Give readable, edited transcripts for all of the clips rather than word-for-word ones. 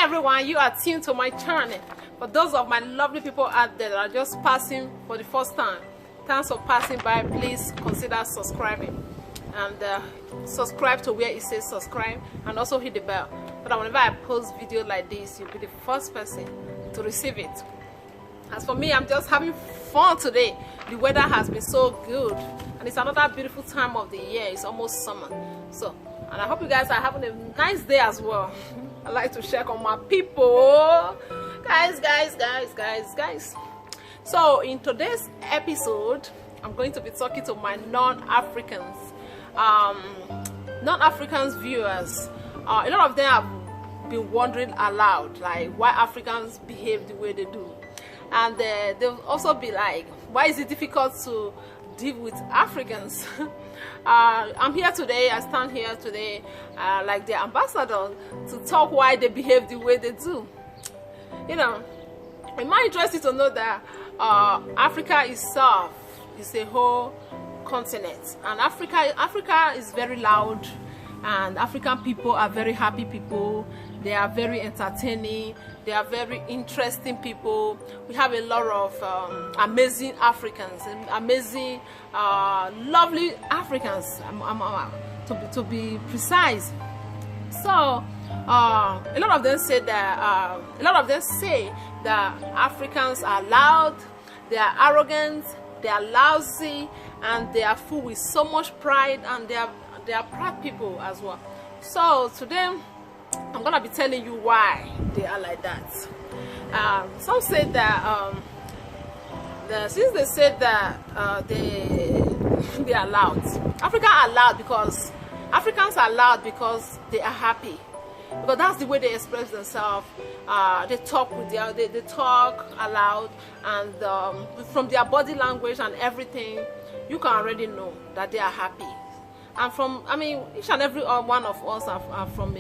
everyone, you are tuned to my channel. For those of my lovely people out there that are just passing for the first time, thanks for passing by. Please consider subscribing and subscribe to where it says subscribe, and also hit the bell so that whenever I post video like this, you'll be the first person to receive it. As for me, I'm just having fun today. The weather has been so good, and it's another beautiful time of the year. It's almost summer, so and I hope you guys are having a nice day as well. I like to check on my people, guys. So in today's episode, I'm going to be talking to my non-Africans viewers. A lot of them have been wondering aloud, like, why Africans behave the way they do, and they'll also be like, why is it difficult to deal with Africans? I'm here today, I stand here today like the ambassador to talk why they behave the way they do. You know, it might interest you to know that Africa itself is a whole continent, and Africa is very loud, and African people are very happy people. They are very entertaining. They are very interesting people. We have a lot of amazing Africans, amazing, lovely Africans, to be precise. So a lot of them say that Africans are loud, they are arrogant, they are lousy, and they are full with so much pride, and they are proud people as well. So today I'm gonna be telling you why they are like that. Some say that since they said that they are loud, Africans are loud because they are happy, because that's the way they express themselves. They talk with they talk aloud, and from their body language and everything, you can already know that they are happy. And each and every one of us are from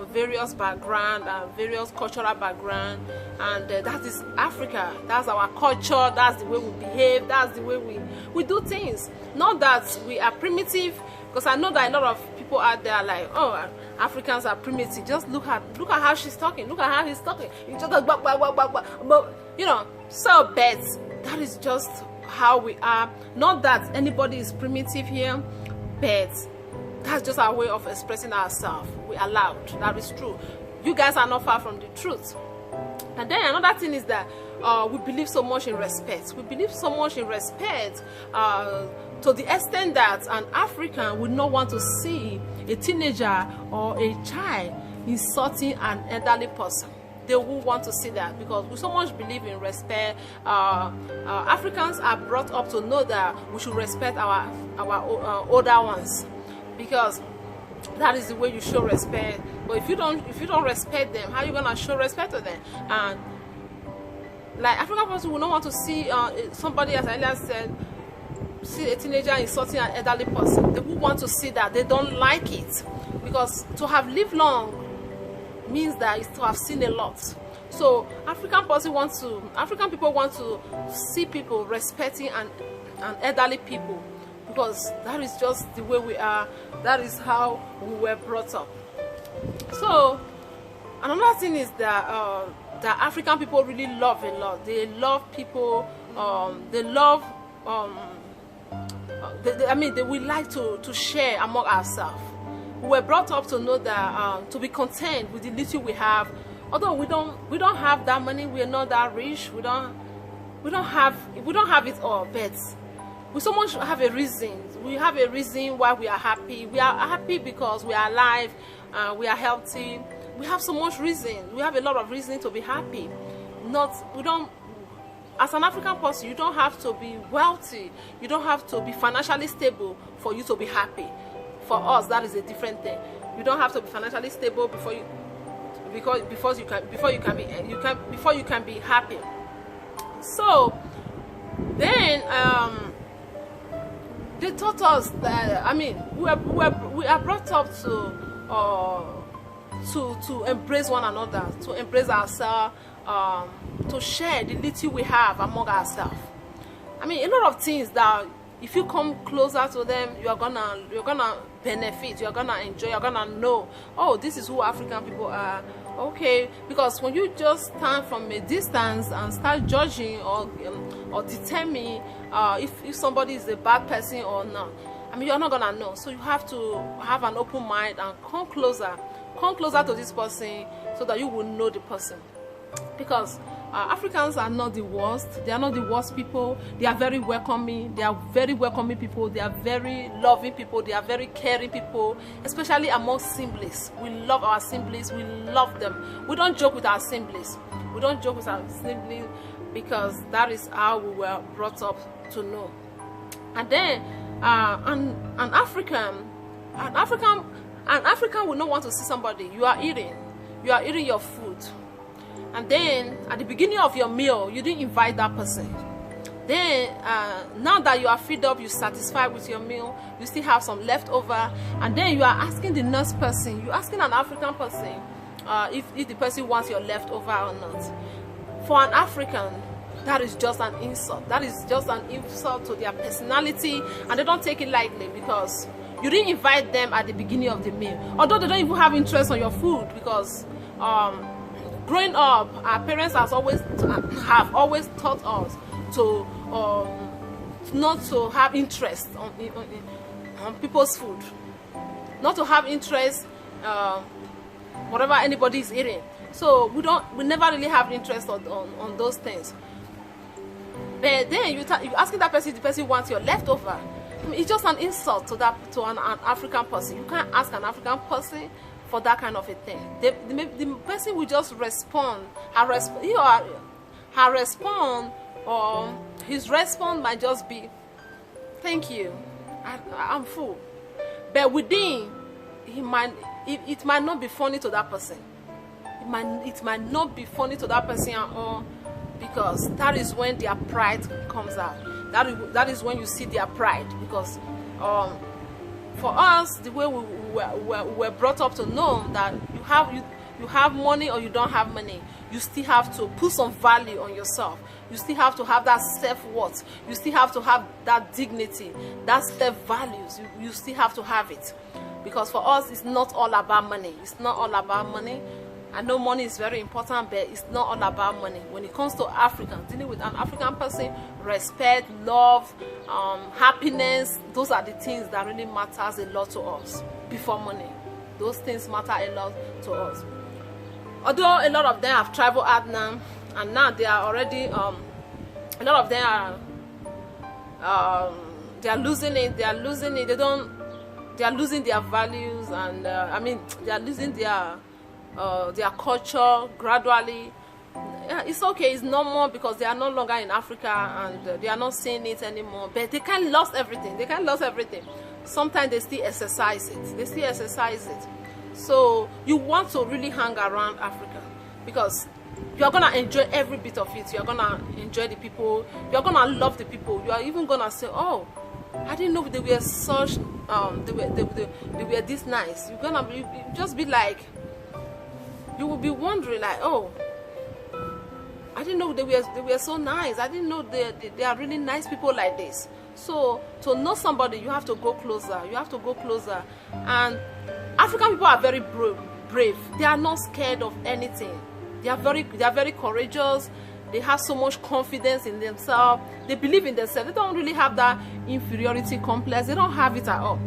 various background and various cultural background, and that is Africa. That's our culture. That's the way we behave. That's the way we do things. Not that we are primitive, because I know that a lot of people out there are like, oh, Africans are primitive. Just look at how she's talking. Look at how he's talking. You just but you know, so bad. That is just how we are. Not that anybody is primitive here, but that's just our way of expressing ourselves. We are loud. That is true. You guys are not far from the truth. And then another thing is that we believe so much in respect. We believe so much in respect to the extent that an African would not want to see a teenager or a child insulting an elderly person. They will want to see that, because we so much believe in respect. Africans are brought up to know that we should respect our older ones, because that is the way you show respect. But if you don't respect them, how are you gonna show respect to them? And like, African person will not want to see somebody, as I earlier said, see a teenager insulting an elderly person. They will want to see that. They don't like it, because to have lived long means that is to have seen a lot. So African people want to see people respecting an elderly people, because that is just the way we are. That is how we were brought up. So another thing is that that African people really love a lot. They love people. They love. We like to share among ourselves. We were brought up to know that to be content with the little we have. Although we don't have that money, we are not that rich. We don't have it all, but we so much have a reason. We have a reason why we are happy. We are happy because we are alive, we are healthy. We have so much reason. We have a lot of reason to be happy. As an African person, you don't have to be wealthy. You don't have to be financially stable for you to be happy. For us, that is a different thing. You don't have to be financially stable before you can be happy. So then they taught us that, we are brought up to embrace one another, to embrace ourselves, to share the little we have among ourselves. A lot of things that if you come closer to them, you're gonna benefit, you're gonna enjoy, you're gonna know, oh, this is who African people are. Okay, because when you just stand from a distance and start judging or determine if somebody is a bad person or not, I mean, you're not gonna know. So you have to have an open mind and come closer to this person so that you will know the person. Because Africans are not the worst. They are not the worst people. They are very welcoming. They are very welcoming people. They are very loving people. They are very caring people, especially among siblings. We love our siblings. We love them. We don't joke with our siblings. We don't joke with our siblings because that is how we were brought up to know. And then an African will not want to see somebody. You are eating your food. And then at the beginning of your meal, you didn't invite that person. Then now that you are filled up, you're satisfied with your meal, you still have some leftover, and then you are asking the next person, you're asking an African person if the person wants your leftover or not. For an African, that is just an insult. That is just an insult to their personality, and they don't take it lightly because you didn't invite them at the beginning of the meal. Although they don't even have interest on your food, because growing up, our parents have always taught us to not to have interest on people's food, not to have interest whatever anybody is eating. So we never really have interest on those things. But then you asking that person, the person wants your leftover. I mean, it's just an insult to an African person. You can't ask an African person for that kind of a thing. The person will just respond. Her response or his response might just be, "Thank you, I'm full." But within, it might not be funny to that person. It might not be funny to that person at all, because that is when their pride comes out. That is when you see their pride, because for us, the way we were brought up to know that you have money or you don't have money, you still have to put some value on yourself. You still have to have that self-worth. You still have to have that dignity, that self-values. You still have to have it, because for us, it's not all about money. It's not all about money. I know money is very important, but it's not all about money. When it comes to Africans, dealing with an African person, respect, love, happiness, those are the things that really matters a lot to us before money. Those things matter a lot to us. Although a lot of them have traveled out now, and now they are already, a lot of them are, they are losing it. They are losing it. They are losing their values, and they are losing their culture gradually. It's okay, it's normal, because they are no longer in Africa and they are not seeing it anymore. But they can't lose everything. They can't lose everything. Sometimes they still exercise it. They still exercise it. So you want to really hang around Africa, because you are gonna enjoy every bit of it. You are gonna enjoy the people. You are gonna love the people. You are even gonna say, "Oh, I didn't know they were such. They were this nice." You're gonna just be like. You will be wondering like, "Oh, I didn't know they were so nice. I didn't know they are really nice people like this." So to know somebody, you have to go closer. You have to go closer. And African people are very brave. They are not scared of anything. They are very courageous. They have so much confidence in themselves. They believe in themselves. They don't really have that inferiority complex. They don't have it at all.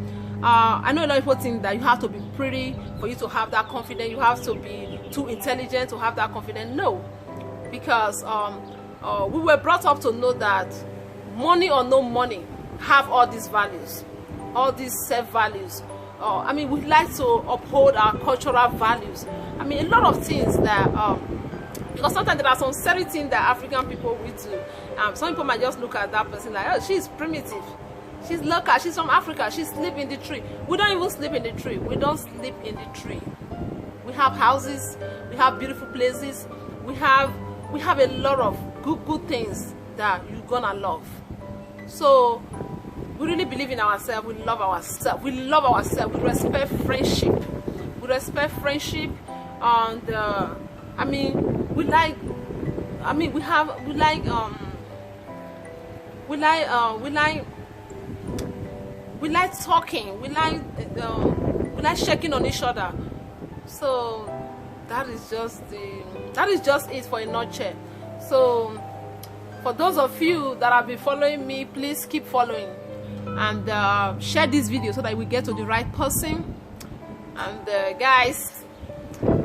I know a lot of people think that you have to be pretty for you to have that confidence. You have to be too intelligent to have that confidence. No, because we were brought up to know that money or no money, have all these values, all these self-values. We like to uphold our cultural values. I mean, a lot of things that, because sometimes there are some certain things that African people will do. Some people might just look at that person like, "Oh, she's primitive. She's local. She's from Africa. She sleeps in the tree." We don't even sleep in the tree. We don't sleep in the tree. We have houses. We have beautiful places. We have a lot of good things that you're gonna love. So we really believe in ourselves. We love ourselves. We love ourselves. We respect friendship. We respect friendship, and we like. we like talking, we like checking on each other. So that is just it for a nutshell. So for those of you that have been following me, please keep following and share this video so that we get to the right person. And guys,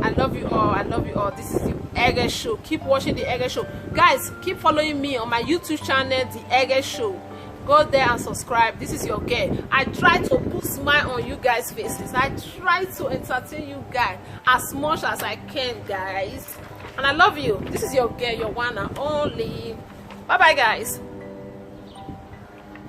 I love you all. I love you all. This is the Egger Show. Keep watching the Egger Show. Guys, keep following me on my YouTube channel, the Egger Show. Go there and subscribe. This is your girl. I try to put smile on you guys' faces. I try to entertain you guys as much as I can, guys. And I love you. This is your girl, your one and only. Bye bye, guys.